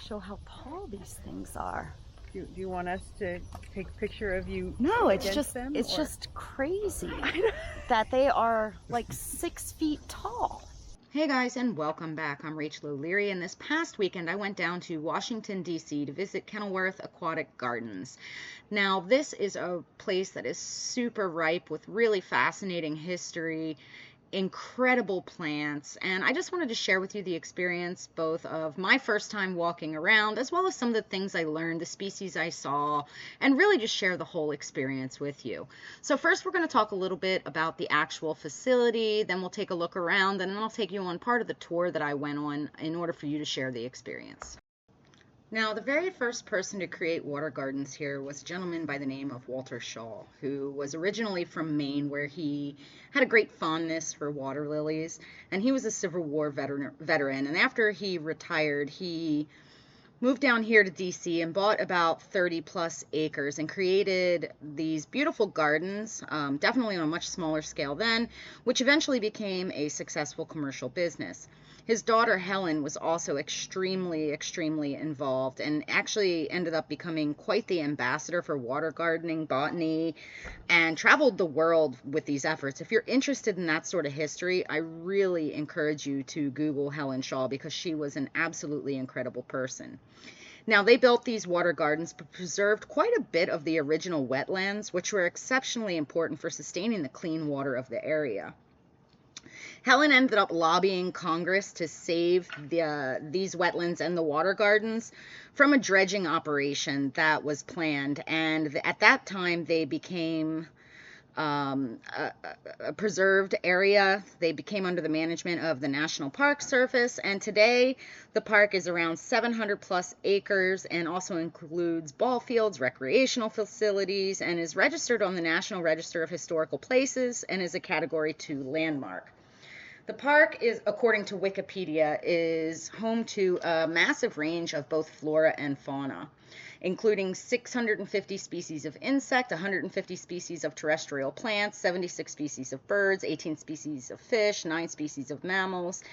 Show how tall these things are. Do you want us to take a picture of you? No, it's them, just crazy that they are like 6 feet tall. Hey guys, and welcome back. I'm Rachel O'Leary, and this past weekend I went down to Washington, D.C. to visit Kenilworth Aquatic Gardens. Now, this is a place that is super ripe with really fascinating history, incredible plants, and I just wanted to share with you the experience both of my first time walking around as well as some of the things I learned, the species I saw, and really just share the whole experience with you. So first we're going to talk a little bit about the actual facility, then we'll take a look around, and then I'll take you on part of the tour that I went on in order for you to share the experience. Now, the very first person to create water gardens here was a gentleman by the name of Walter Shaw, who was originally from Maine, where he had a great fondness for water lilies, and he was a Civil War veteran. And after he retired, he moved down here to DC and bought about 30 plus acres and created these beautiful gardens, definitely on a much smaller scale then, which eventually became a successful commercial business. His daughter Helen was also extremely involved and actually ended up becoming quite the ambassador for water gardening, botany, and traveled the world with these efforts. If you're interested in that sort of history, I really encourage you to Google Helen Shaw because she was an absolutely incredible person. Now, they built these water gardens but preserved quite a bit of the original wetlands, which were exceptionally important for sustaining the clean water of the area. Helen ended up lobbying Congress to save these wetlands and the water gardens from a dredging operation that was planned. And at that time, they became a preserved area. They became under the management of the National Park Service. And today, the park is around 700 plus acres and also includes ball fields, recreational facilities, and is registered on the National Register of Historical Places and is a Category 2 landmark. The park is, according to Wikipedia, is home to a massive range of both flora and fauna, including 650 species of insect, 150 species of terrestrial plants, 76 species of birds, 18 species of fish, 9 species of mammals,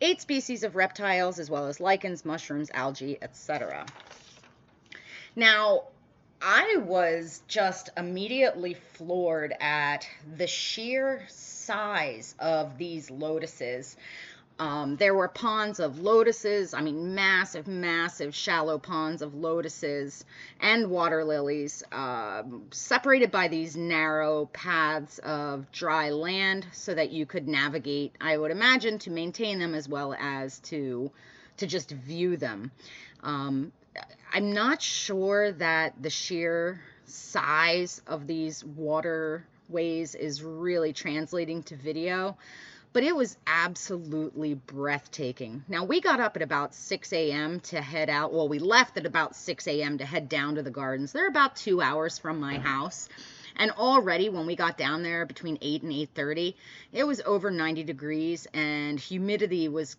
8 species of reptiles, as well as lichens, mushrooms, algae, etc. Now, I was just immediately floored at the sheer size of these lotuses. There were ponds of lotuses, I mean massive shallow ponds of lotuses and water lilies, separated by these narrow paths of dry land so that you could navigate, I would imagine, to maintain them as well as to just view them. I'm not sure that the sheer size of these waterways is really translating to video, but it was absolutely breathtaking. Now, we got up at about 6 a.m. to head out. Well, we left at about 6 a.m. to head down to the gardens. They're about 2 hours from my house. And already when we got down there between 8 and 8:30, it was over 90 degrees and humidity was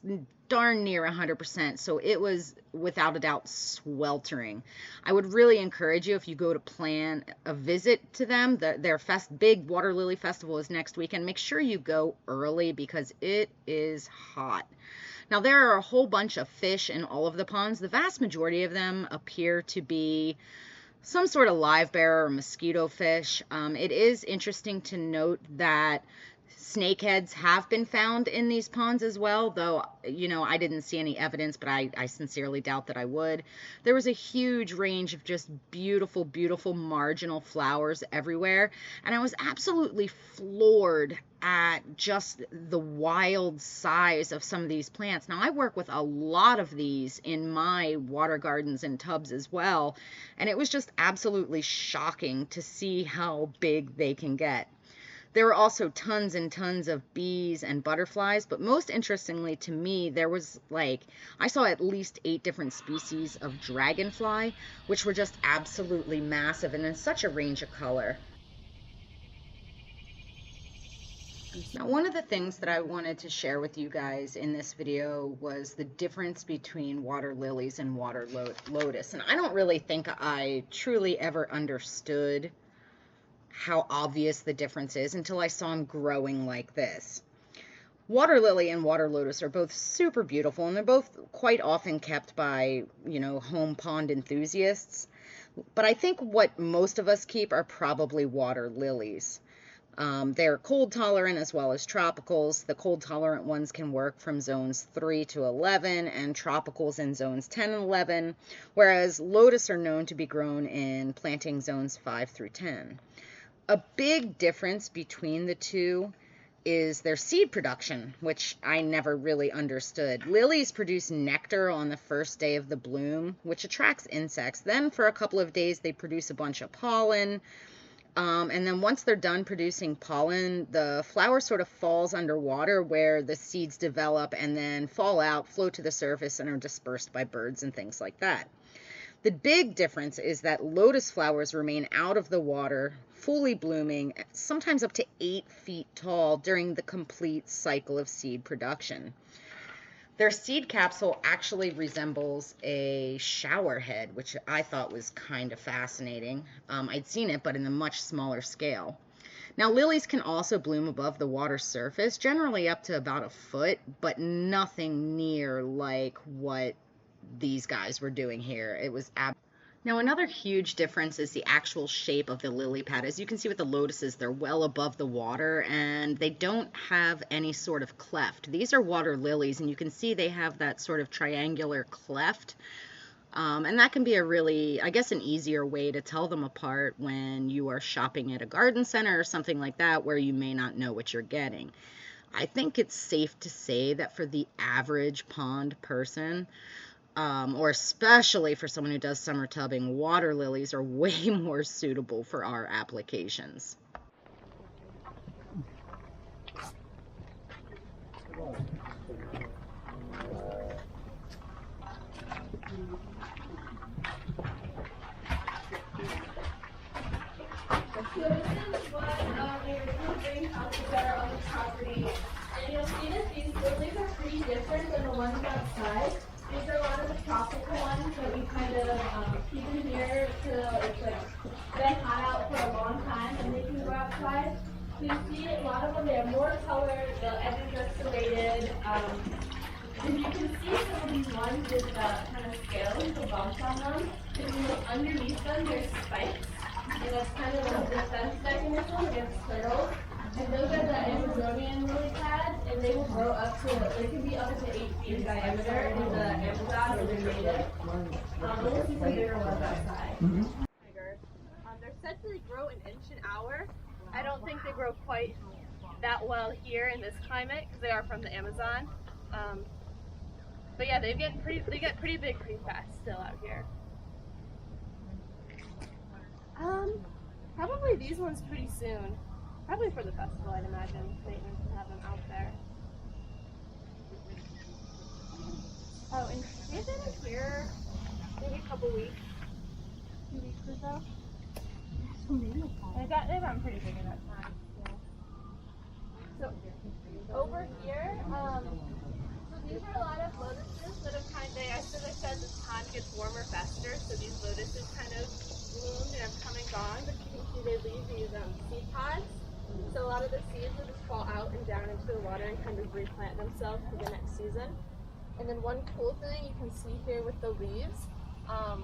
darn near 100%. So it was without a doubt sweltering. I would really encourage you, if you go to plan a visit to them, their big water lily festival is next weekend. Make sure you go early because it is hot. Now, there are a whole bunch of fish in all of the ponds. The vast majority of them appear to be some sort of live bearer or mosquito fish. It is interesting to note that snakeheads have been found in these ponds as well, though, you know, I didn't see any evidence, but I sincerely doubt that I would. There was a huge range of just beautiful marginal flowers everywhere, and I was absolutely floored at just the wild size of some of these plants. Now, I work with a lot of these in my water gardens and tubs as well, and it was just absolutely shocking to see how big they can get. There were also tons and tons of bees and butterflies, but most interestingly to me, there was I saw at least 8 different species of dragonfly, which were just absolutely massive and in such a range of color. Now, one of the things that I wanted to share with you guys in this video was the difference between water lilies and water lotus. And I don't really think I truly ever understood how obvious the difference is until I saw them growing like this. Water lily and water lotus are both super beautiful, and they're both quite often kept by, home pond enthusiasts. But I think what most of us keep are probably water lilies. They're cold tolerant as well as tropicals. The cold tolerant ones can work from zones 3 to 11 and tropicals in zones 10 and 11, whereas lotus are known to be grown in planting zones 5 through 10. A big difference between the two is their seed production, which I never really understood. Lilies produce nectar on the first day of the bloom, which attracts insects. Then for a couple of days, they produce a bunch of pollen. And then once they're done producing pollen, the flower sort of falls underwater where the seeds develop and then fall out, float to the surface, and are dispersed by birds and things like that. The big difference is that lotus flowers remain out of the water, fully blooming, sometimes up to 8 feet tall during the complete cycle of seed production. Their seed capsule actually resembles a shower head, which I thought was kind of fascinating. I'd seen it, but in a much smaller scale. Now, lilies can also bloom above the water surface, generally up to about a foot, but nothing near like what these guys were doing here. It was Now, another huge difference is the actual shape of the lily pad. As you can see with the lotuses, they're well above the water and they don't have any sort of cleft. These are water lilies, and you can see they have that sort of triangular cleft. And that can be a really, I guess, an easier way to tell them apart when you are shopping at a garden center or something like that where you may not know what you're getting. I think it's safe to say that for the average pond person, or especially for someone who does summer tubbing, water lilies are way more suitable for our applications. So this is what the two greenhouses that are on the property. And you'll see that these lilies are pretty different than the ones outside. These are a lot of the tropical ones that we kind of keep in here till it's like been hot out for a long time and they can go outside. So you see a lot of them, they have more color, the edges are serrated. And you can see some of these ones with the kind of scales, the bumps on them. If you look underneath them, there's spikes. And that's kind of a defense mechanism against turtles. And those are the Amazonian lily pads, and they will grow up to, they can be up to 8 feet in diameter in the Amazon or the native. We'll see some bigger ones outside. They're said to grow an inch an hour. I don't think they grow quite that well here in this climate because they are from the Amazon. But yeah, they get pretty big pretty fast still out here. Probably these ones pretty soon. Probably for the festival, I'd imagine. Maintenance and have them out there. Oh, and they've been here maybe a couple weeks, 2 weeks or so. They've gotten pretty big in that time. So over here, so these are a lot of lotuses that have as I said, this pond gets warmer faster, so these lotuses kind of bloomed and have come and gone, but you can see they leave these seed pods. So a lot of the seeds will just fall out and down into the water and kind of replant themselves for the next season. And then one cool thing you can see here with the leaves,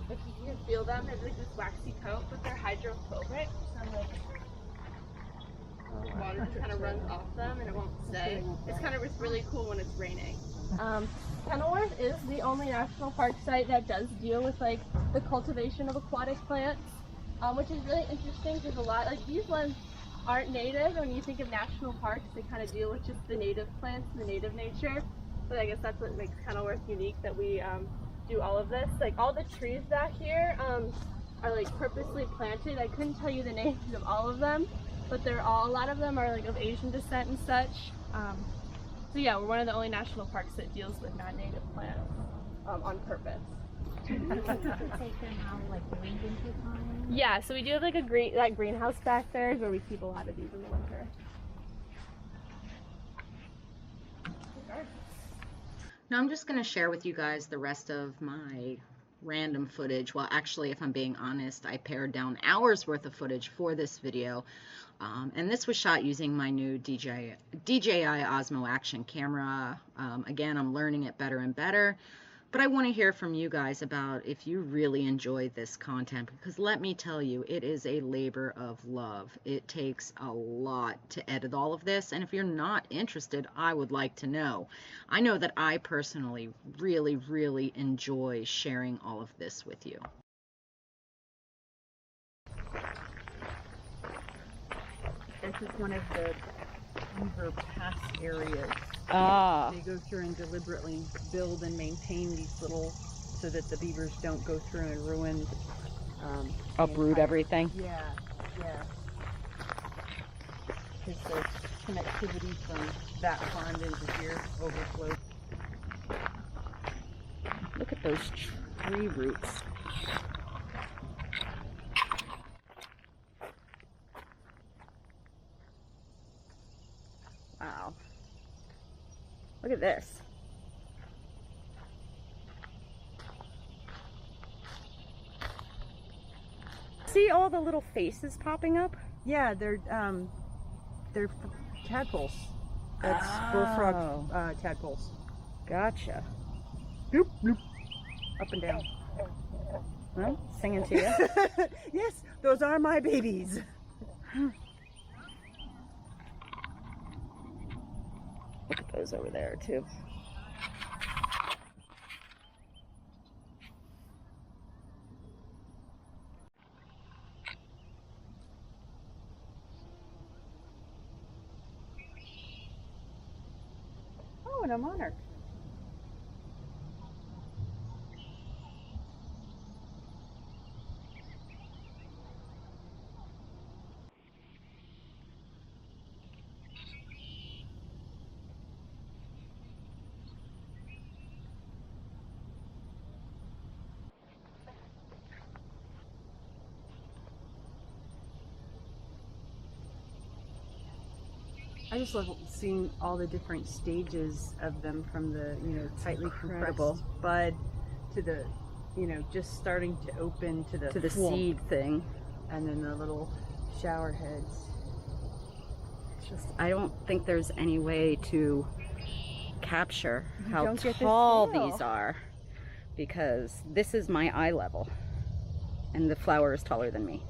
if you can feel them, they have like this waxy coat, but they're hydrophobic. So like water just kind of runs off them and it won't stay. It's kind of really cool when it's raining. Kenilworth is the only national park site that does deal with like the cultivation of aquatic plants, which is really interesting because a lot like these ones aren't native. When you think of national parks, they kind of deal with just the native plants, the native nature. But I guess that's what makes Kenilworth unique, that we do all of this. Like all the trees back here are like purposely planted. I couldn't tell you the names of all of them, but a lot of them are like of Asian descent and such. So yeah, we're one of the only national parks that deals with non-native plants on purpose. Yeah, so we do have like that greenhouse back there is where we keep a lot of these in the winter. Now I'm just going to share with you guys the rest of my random footage. Well, actually, if I'm being honest, I pared down hours worth of footage for this video. And this was shot using my new DJI Osmo Action camera. Again, I'm learning it better and better. But I want to hear from you guys about if you really enjoy this content, because let me tell you, it is a labor of love. It takes a lot to edit all of this, and if you're not interested, I would like to know. I know that I personally really, really enjoy sharing all of this with you. This is one of the beaver pass areas. Ah. They go through and deliberately build and maintain these little, so that the beavers don't go through and ruin. Uproot everything. Yeah, yeah. Because the connectivity from that pond into here overflows. Look at those tree roots. Wow. Look at this. See all the little faces popping up? Yeah, they're tadpoles. That's bullfrog tadpoles. Gotcha. Bloop, bloop. Up and down. Well, singing to you. Yes, those are my babies. Look at those over there too. Oh, and a monarch. I just love seeing all the different stages of them, from the, tightly compressed bud to the, just starting to open to the thwomp, seed thing. and then the little shower heads. I don't think there's any way to capture how don't get the tall scale. these are, because this is my eye level and the flower is taller than me.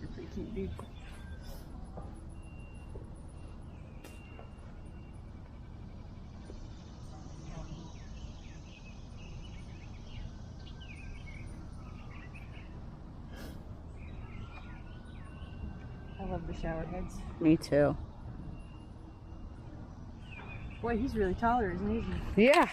They're pretty cute, dude. I love the shower heads. Me too. Boy, he's really taller, isn't he? Yeah.